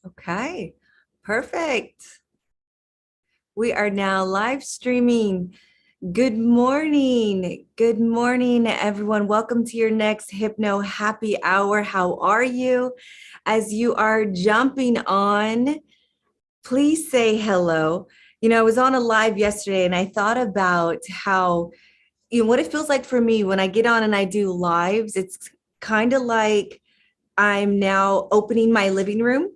Okay, perfect. We are now live streaming. Good morning. Good morning, everyone. Welcome to your next Hypno Happy Hour. How are you? As you are jumping on, please say hello. I was on a live yesterday and I thought about how, what it feels like for me when I get on and I do lives. It's kind of like I'm now opening my living room.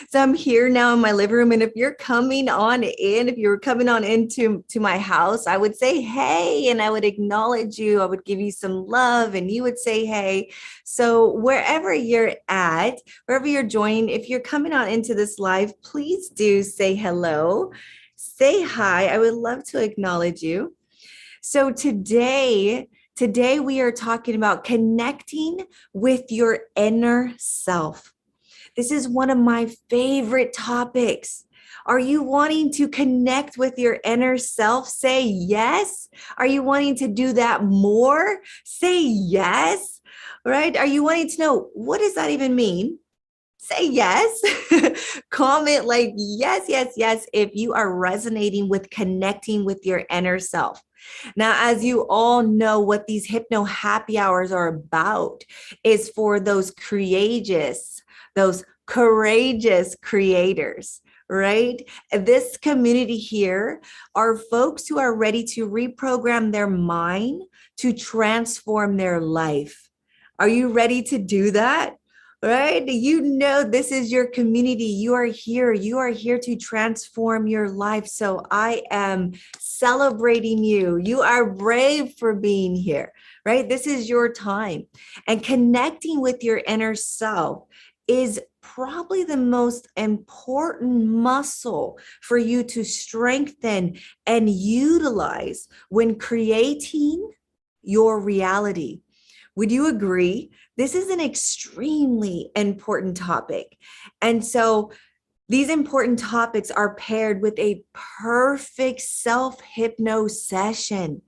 So I'm here now in my living room. And if you're coming on in, if you're coming on into my house, I would say, hey, and I would acknowledge you. I would give you some love and you would say, hey. So wherever you're at, wherever you're joining, if you're coming on into this live, please do say hello, say hi. I would love to acknowledge you. So today we are talking about connecting with your inner self. This is one of my favorite topics. Are you wanting to connect with your inner self? Say yes. Are you wanting to do that more? Say yes. Right? Are you wanting to know what does that even mean? Say yes. Comment like yes, yes, yes if you are resonating with connecting with your inner self. Now, as you all know, what these hypno happy hours are about is for those courageous creators, right? This community here are folks who are ready to reprogram their mind to transform their life. Are you ready to do that? Right? This is your community. You are here. You are here to transform your life. So I am celebrating you. You are brave for being here, right? This is your time. And connecting with your inner self is probably the most important muscle for you to strengthen and utilize when creating your reality. Would you agree? This is an extremely important topic. And so these important topics are paired with a perfect self-hypno session.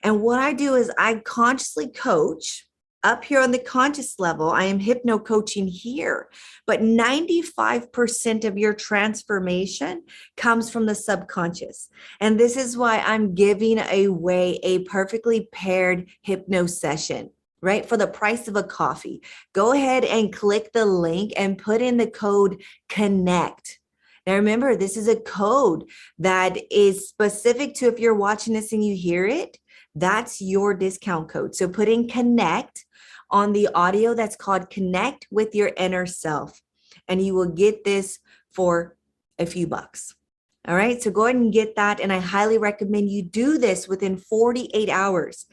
And what I do is I consciously coach up here on the conscious level. I am hypno coaching here, but 95% of your transformation comes from the subconscious. And this is why I'm giving away a perfectly paired hypno session, right? For the price of a coffee. Go ahead and click the link and put in the code CONNECT. Now remember, this is a code that is specific to if you're watching this and you hear it, that's your discount code. So put in CONNECT on the audio that's called Connect with Your Inner Self, and you will get this for a few bucks. All right, so go ahead and get that. And I highly recommend you do this within 48 hours.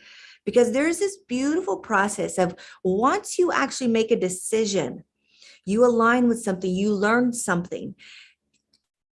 Because there's this beautiful process of once you actually make a decision, you align with something, you learn something,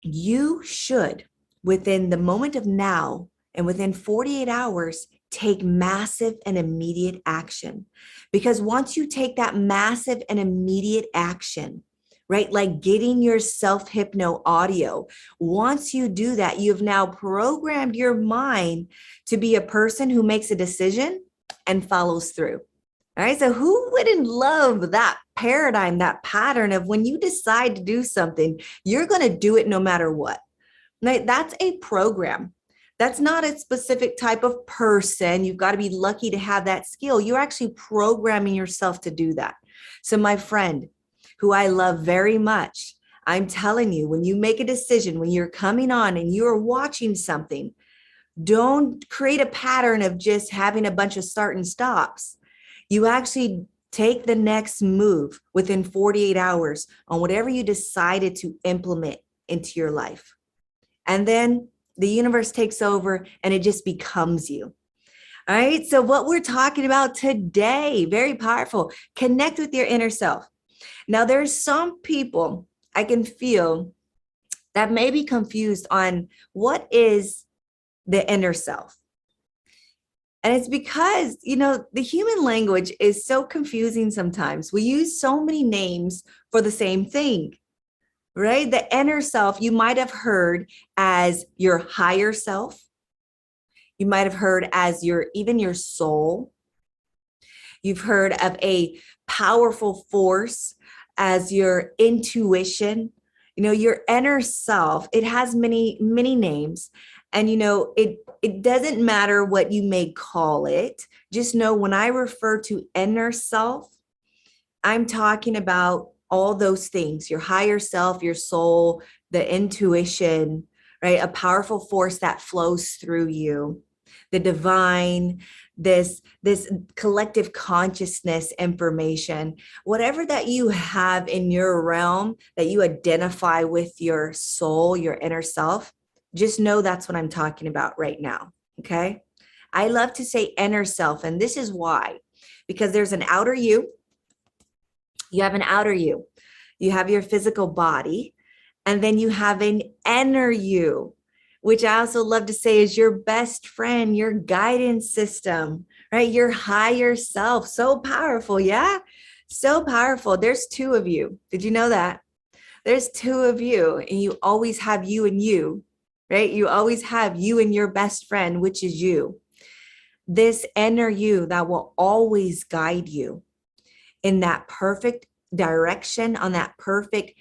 you should, within the moment of now and within 48 hours, take massive and immediate action. Because once you take that massive and immediate action, right, like getting your self-hypno audio, once you do that, you've now programmed your mind to be a person who makes a decision and follows through. All right, so who wouldn't love that paradigm, that pattern of when you decide to do something, you're going to do it no matter what. Right? That's a program. That's not a specific type of person. You've got to be lucky to have that skill. You're actually programming yourself to do that. So my friend, who I love very much, I'm telling you, when you make a decision, when you're coming on and you're watching something, don't create a pattern of just having a bunch of start and stops. You actually take the next move within 48 hours on whatever you decided to implement into your life. And then the universe takes over and it just becomes you. All right. So what we're talking about today, very powerful, connect with your inner self. Now, there's some people I can feel that may be confused on what is the inner self. And it's because, the human language is so confusing sometimes. We use so many names for the same thing, right? The inner self, you might have heard as your higher self. You might have heard as even your soul. You've heard of a powerful force as your intuition, your inner self. It has many, many names. And, it doesn't matter what you may call it. Just know when I refer to inner self, I'm talking about all those things, your higher self, your soul, the intuition, right? A powerful force that flows through you, the divine, this collective consciousness information, whatever that you have in your realm that you identify with your soul, your inner self, just know that's what I'm talking about right now. Okay. I love to say inner self, and this is why, because there's an outer you. You have an outer you. You have your physical body, and then you have an inner you, which I also love to say is your best friend, your guidance system, right? Your higher self. So powerful. Yeah. So powerful. There's two of you. Did you know that? There's two of you, and you always have you and you, right? You always have you and your best friend, which is you. This inner you that will always guide you in that perfect direction, on that perfect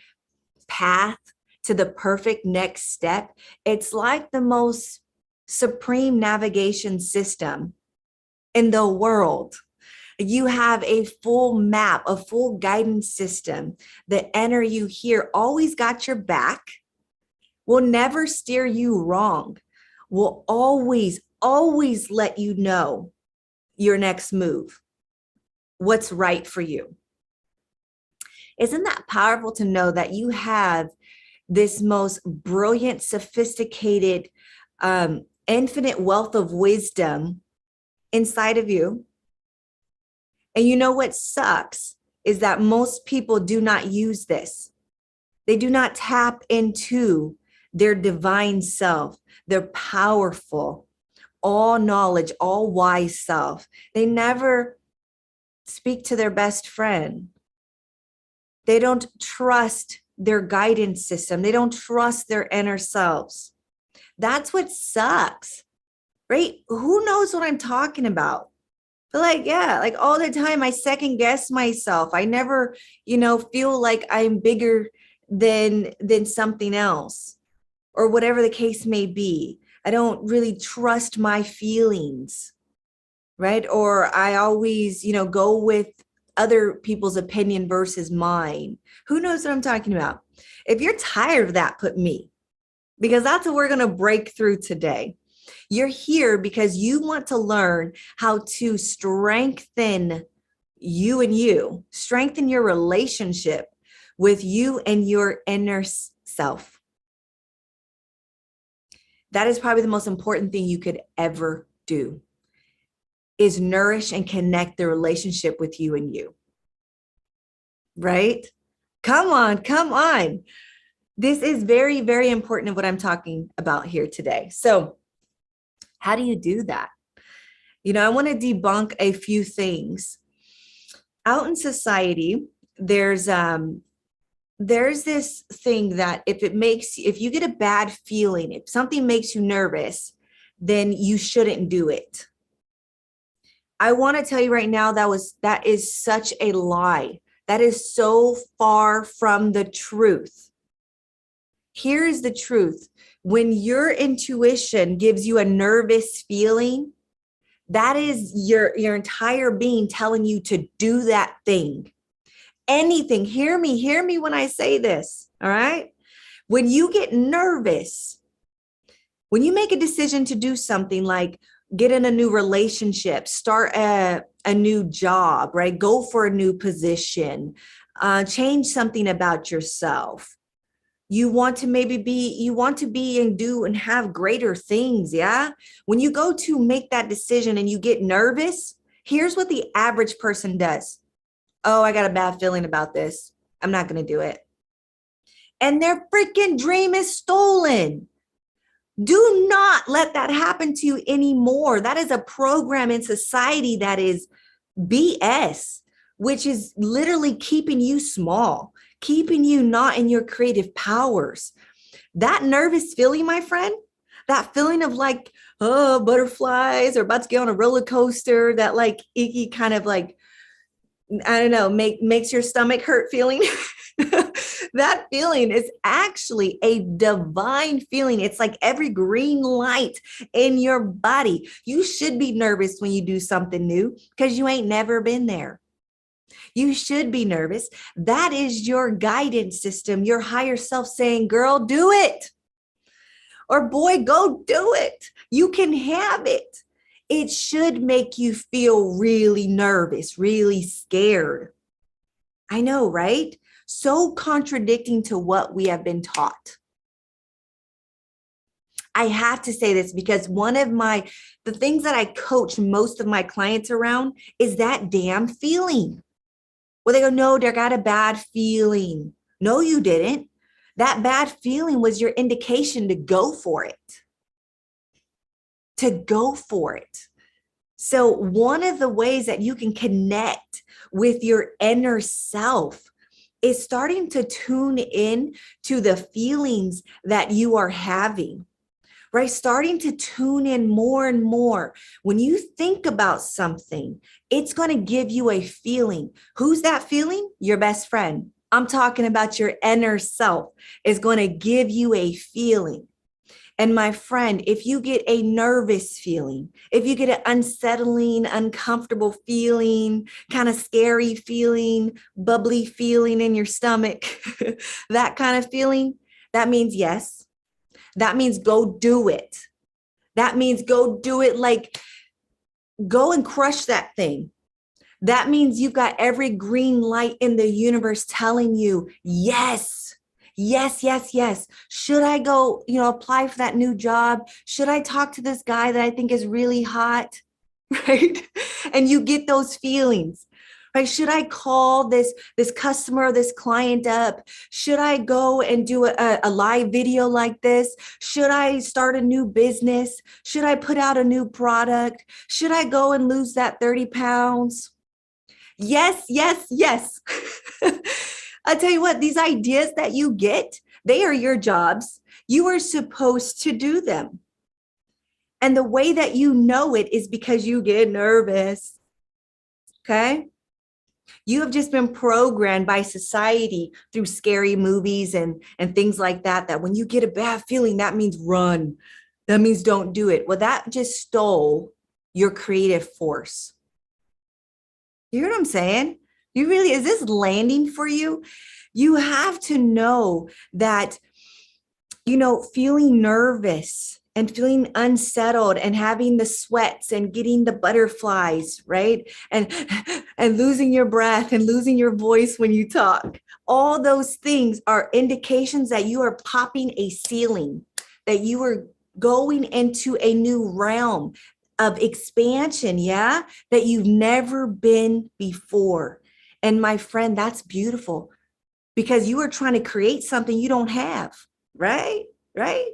path to the perfect next step. It's like the most supreme navigation system in the world. You have a full map, a full guidance system. The inner you here always got your back, will never steer you wrong, will always, always let you know your next move, what's right for you. Isn't that powerful to know that you have this most brilliant, sophisticated, infinite wealth of wisdom inside of you? And you know what sucks is that most people do not use this. They do not tap into their divine self, their powerful, all knowledge, all wise self. They never speak to their best friend. They don't trust their guidance system. They don't trust their inner selves. That's what sucks, right? Who knows what I'm talking about? But like all the time, I second guess myself. I never, feel like I'm bigger than something else, or whatever the case may be. I don't really trust my feelings, right? Or I always, go with other people's opinion versus mine. Who knows what I'm talking about? If you're tired of that, put me, because that's what we're going to break through today. You're here because you want to learn how to strengthen you and you, strengthen your relationship with you and your inner self. That is probably the most important thing you could ever do, is nourish and connect the relationship with you and you. Right? Come on, come on. This is very, very important of what I'm talking about here today. So how do you do that? I want to debunk a few things. Out in society, there's this thing that if you get a bad feeling, if something makes you nervous, then you shouldn't do it. I want to tell you right now, that is such a lie. That is so far from the truth. Here is the truth. When your intuition gives you a nervous feeling, that is your entire being telling you to do that thing. Anything. Hear me when I say this. All right. When you get nervous, when you make a decision to do something like get in a new relationship, start a new job, right? Go for a new position, change something about yourself. You want to be and do and have greater things. Yeah. When you go to make that decision and you get nervous, here's what the average person does. Oh, I got a bad feeling about this. I'm not going to do it. And their freaking dream is stolen. Do not let that happen to you anymore. That is a program in society that is BS, which is literally keeping you small, keeping you not in your creative powers. That nervous feeling, my friend, that feeling of like, oh, butterflies or about to get on a roller coaster, that like icky kind of like I don't know, makes your stomach hurt feeling. That feeling is actually a divine feeling. It's like every green light in your body. You should be nervous when you do something new because you ain't never been there. You should be nervous. That is your guidance system, your higher self saying, girl, do it. Or boy, go do it. You can have it. It should make you feel really nervous, really scared. I know, right? So contradicting to what we have been taught. I have to say this because the things that I coach most of my clients around is that damn feeling. Well, they go, no, they got a bad feeling. No, you didn't. That bad feeling was your indication to go for it. To go for it. So one of the ways that you can connect with your inner self is starting to tune in to the feelings that you are having, right? Starting to tune in more and more. When you think about something, it's going to give you a feeling. Who's that feeling? Your best friend. I'm talking about your inner self is going to give you a feeling. And my friend, if you get a nervous feeling, if you get an unsettling, uncomfortable feeling, kind of scary feeling, bubbly feeling in your stomach, that kind of feeling, that means yes. That means go do it. That means go do it, like go and crush that thing. That means you've got every green light in the universe telling you, yes. Yes, yes, yes. Should I go, apply for that new job? Should I talk to this guy that I think is really hot? Right? And you get those feelings, right? Should I call this customer, this client up? Should I go and do a live video like this? Should I start a new business? Should I put out a new product? Should I go and lose that 30 pounds? Yes, yes, yes. I tell you what, these ideas that you get, they are your jobs. You are supposed to do them. And the way that you know it is because you get nervous. Okay? You have just been programmed by society through scary movies and things like that, that when you get a bad feeling, that means run. That means don't do it. Well, that just stole your creative force. You hear what I'm saying? Is this landing for you? You have to know that, feeling nervous and feeling unsettled and having the sweats and getting the butterflies, right? And losing your breath and losing your voice when you talk. All those things are indications that you are popping a ceiling, that you are going into a new realm of expansion, yeah, that you've never been before. And my friend, that's beautiful because you are trying to create something you don't have, right? Right?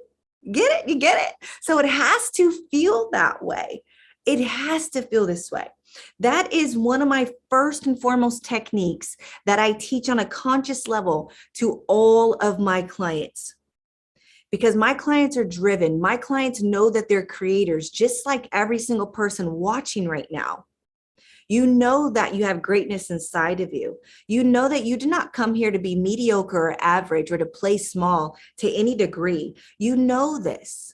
Get it? You get it? So it has to feel that way. It has to feel this way. That is one of my first and foremost techniques that I teach on a conscious level to all of my clients. Because my clients are driven. My clients know that they're creators, just like every single person watching right now. You know that you have greatness inside of you. You know that you did not come here to be mediocre or average or to play small to any degree. You know this.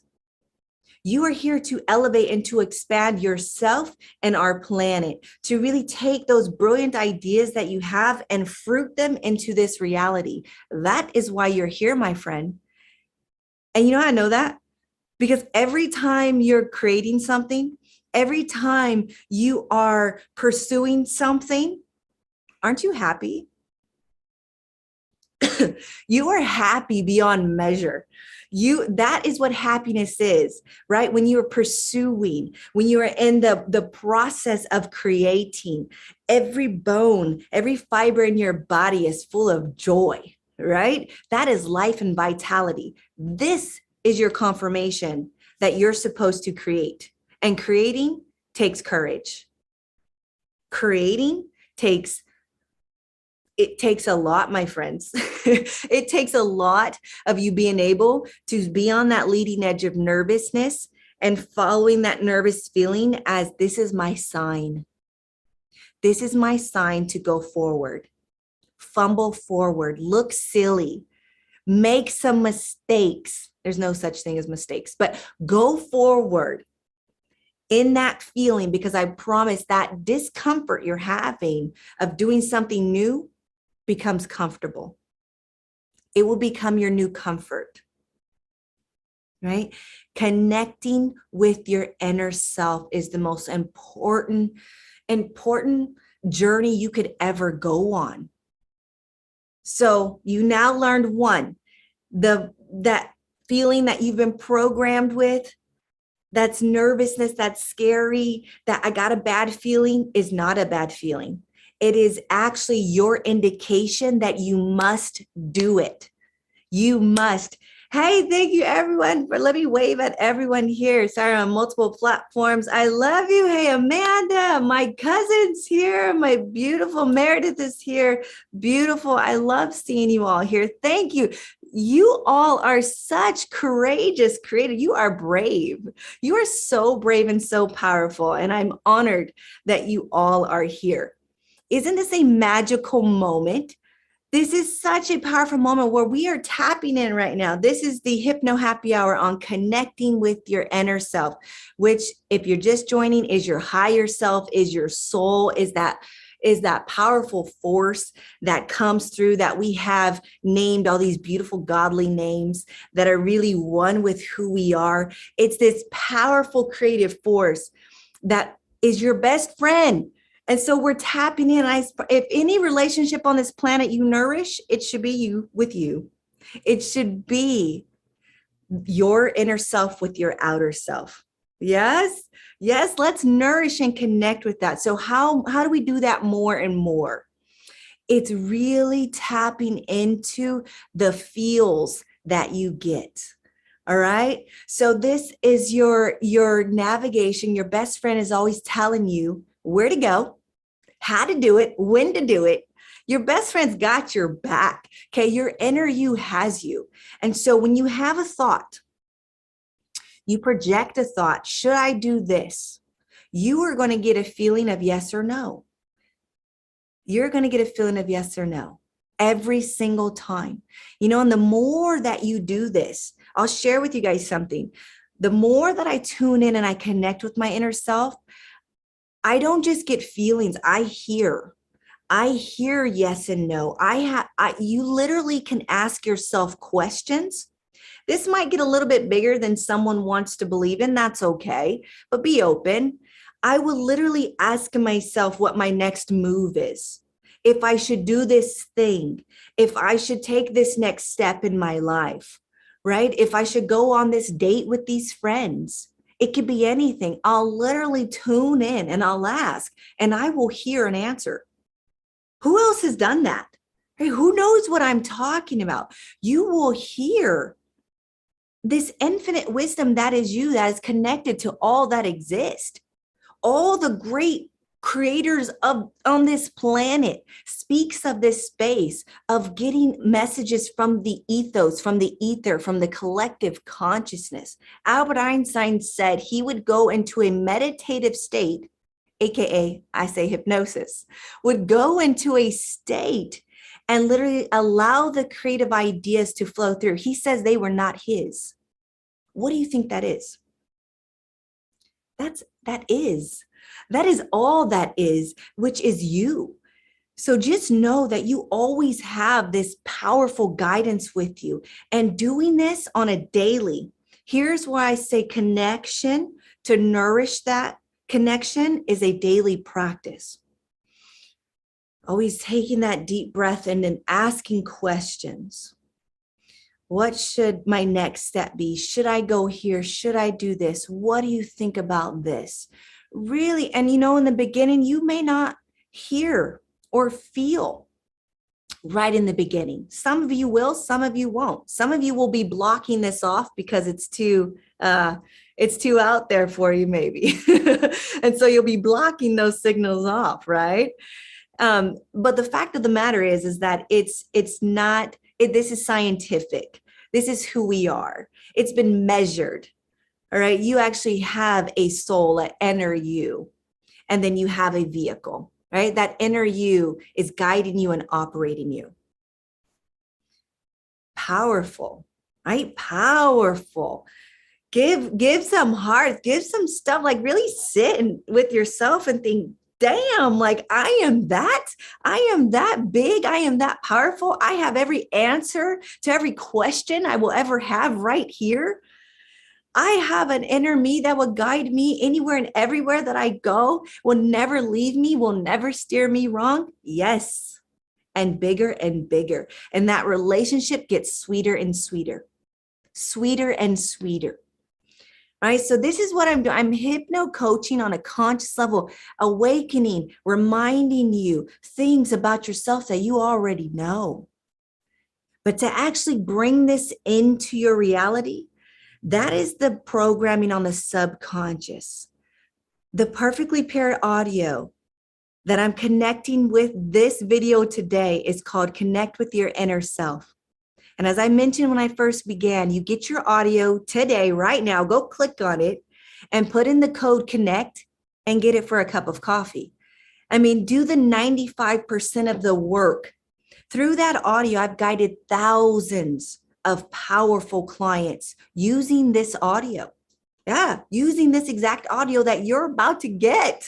You are here to elevate and to expand yourself and our planet, to really take those brilliant ideas that you have and fruit them into this reality. That is why you're here, my friend. And you know how I know that? Because every time you're creating something, every time you are pursuing something, aren't you happy? You are happy beyond measure. That is what happiness is, right? When you are pursuing, when you are in the process of creating, every bone, every fiber in your body is full of joy, right? That is life and vitality. This is your confirmation that you're supposed to create. And creating takes courage. Creating takes a lot, my friends. It takes a lot of you being able to be on that leading edge of nervousness and following that nervous feeling as this is my sign. This is my sign to go forward. Fumble forward, look silly, make some mistakes. There's no such thing as mistakes, but go forward in that feeling, because I promise that discomfort you're having of doing something new becomes comfortable. It will become your new comfort, right? Connecting with your inner self is the most important journey you could ever go on. So you now learned one, that feeling that you've been programmed with, that's nervousness, that's scary, that I got a bad feeling, is not a bad feeling. It is actually your indication that you must do it. You must. Hey, thank you everyone for, let me wave at everyone here. Sorry, on multiple platforms. I love you. Hey, Amanda, my cousin's here. My beautiful Meredith is here. Beautiful. I love seeing you all here. Thank you. You all are such courageous creators. You are brave. You are so brave and so powerful. And I'm honored that you all are here. Isn't this a magical moment? This is such a powerful moment where we are tapping in right now. This is the Hypno Happy Hour on connecting with your inner self, which, if you're just joining, is your higher self, is your soul, is that powerful force that comes through, that we have named all these beautiful godly names that are really one with who we are. It's this powerful creative force that is your best friend. And so we're tapping in. If any relationship on this planet you nourish, it should be you with you. It should be your inner self with your outer self. Yes. Yes. Let's nourish and connect with that. So how do we do that more and more? It's really tapping into the feels that you get. All right. So this is your navigation. Your best friend is always telling you where to go, how to do it, when to do it. Your best friend's got your back. Okay. Your inner you has you. And so when you have a thought, you project a thought, should I do this? You are going to get a feeling of yes or no. You're going to get a feeling of yes or no every single time. And the more that you do this, I'll share with you guys something. The more that I tune in and I connect with my inner self, I don't just get feelings. I hear yes and no. You literally can ask yourself questions. This might get a little bit bigger than someone wants to believe in. That's okay, but be open. I will literally ask myself what my next move is. If I should do this thing, if I should take this next step in my life, right? If I should go on this date with these friends. It could be anything. I'll literally tune in and I'll ask, and I will hear an answer. Who else has done that? Hey, who knows what I'm talking about? You will hear this infinite wisdom that is you, that is connected to all that exists. All the great creators on this planet speaks of this space of getting messages from the ethos, from the ether, from the collective consciousness. Albert Einstein said he would go into a meditative state, AKA, I say hypnosis, would go into a state and literally allow the creative ideas to flow through. He says they were not his. What do you think that is? That is all that is, which is you. So just know that you always have this powerful guidance with you, and doing this on a daily. Here's why I say connection, to nourish that connection, is a daily practice. Always taking that deep breath and then asking questions. What should my next step be? Should I go here? Should I do this? What do you think about this? Really, and in the beginning, you may not hear or feel right in the beginning. Some of you will, some of you won't. Some of you will be blocking this off because it's too out there for you, maybe. And so you'll be blocking those signals off, right? But the fact of the matter is that this is scientific. This is who we are. It's been measured. All right. You actually have a soul, an inner you, and then you have a vehicle. right? That inner you is guiding you and operating you. Powerful, right? Powerful. Give some hearts, give some stuff, like really sit with yourself and think, damn, like I am that big. I am that powerful. I have every answer to every question I will ever have right here. I have an inner me that will guide me anywhere and everywhere that I go, will never leave me, will never steer me wrong. Yes. And bigger and bigger. And that relationship gets sweeter and sweeter, sweeter and sweeter. Right? So this is what I'm doing. I'm hypno-coaching on a conscious level, awakening, reminding you things about yourself that you already know. But to actually bring this into your reality, that is the programming on the subconscious. The perfectly paired audio that I'm connecting with this video today is called Connect with Your Inner Self. And as I mentioned when I first began, you get your audio today, right now, go click on it and put in the code CONNECT and get it for a cup of coffee. I mean, do the 95% of the work. Through that audio, I've guided thousands of powerful clients using this audio. Yeah, using this exact audio that you're about to get.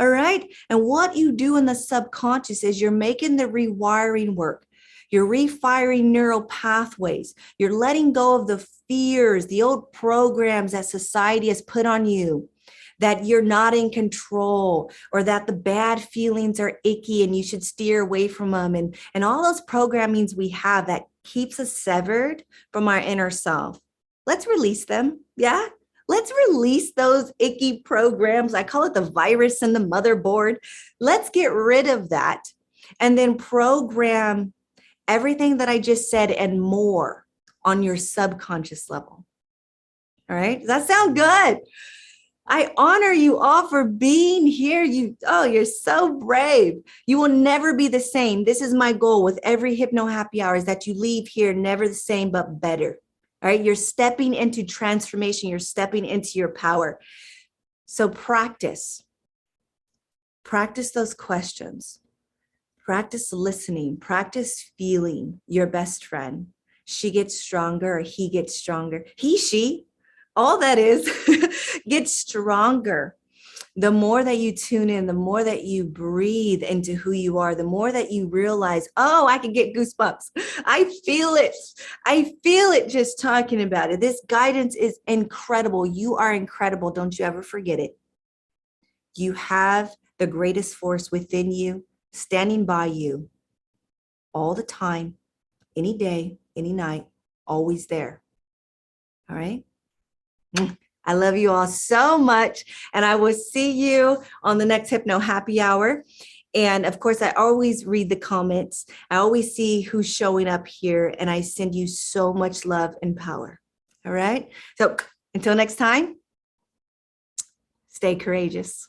All right. And what you do in the subconscious is you're making the rewiring work. You're refiring neural pathways. You're letting go of the fears, the old programs that society has put on you, that you're not in control, or that the bad feelings are icky and you should steer away from them. And all those programmings we have that keeps us severed from our inner self. Let's release them. Yeah. Let's release those icky programs. I call it the virus in the motherboard. Let's get rid of that and then program everything that I just said and more on your subconscious level. All right. Does that sound good? I honor you all for being here. You're so brave. You will never be the same. This is my goal with every Hypno Happy Hour, is that you leave here never the same, but better. All right. You're stepping into transformation. You're stepping into your power. So practice those questions. Practice listening, practice feeling your best friend. She gets stronger or he gets stronger. He, she, all that is gets stronger. The more that you tune in, the more that you breathe into who you are, the more that you realize, oh, I can get goosebumps. I feel it. I feel it just talking about it. This guidance is incredible. You are incredible. Don't you ever forget it. You have the greatest force within you, standing by you all the time, any day, any night, always there. All right. I love you all so much. And I will see you on the next Hypno Happy Hour. And of course, I always read the comments. I always see who's showing up here. And I send you so much love and power. All right. So until next time, stay courageous.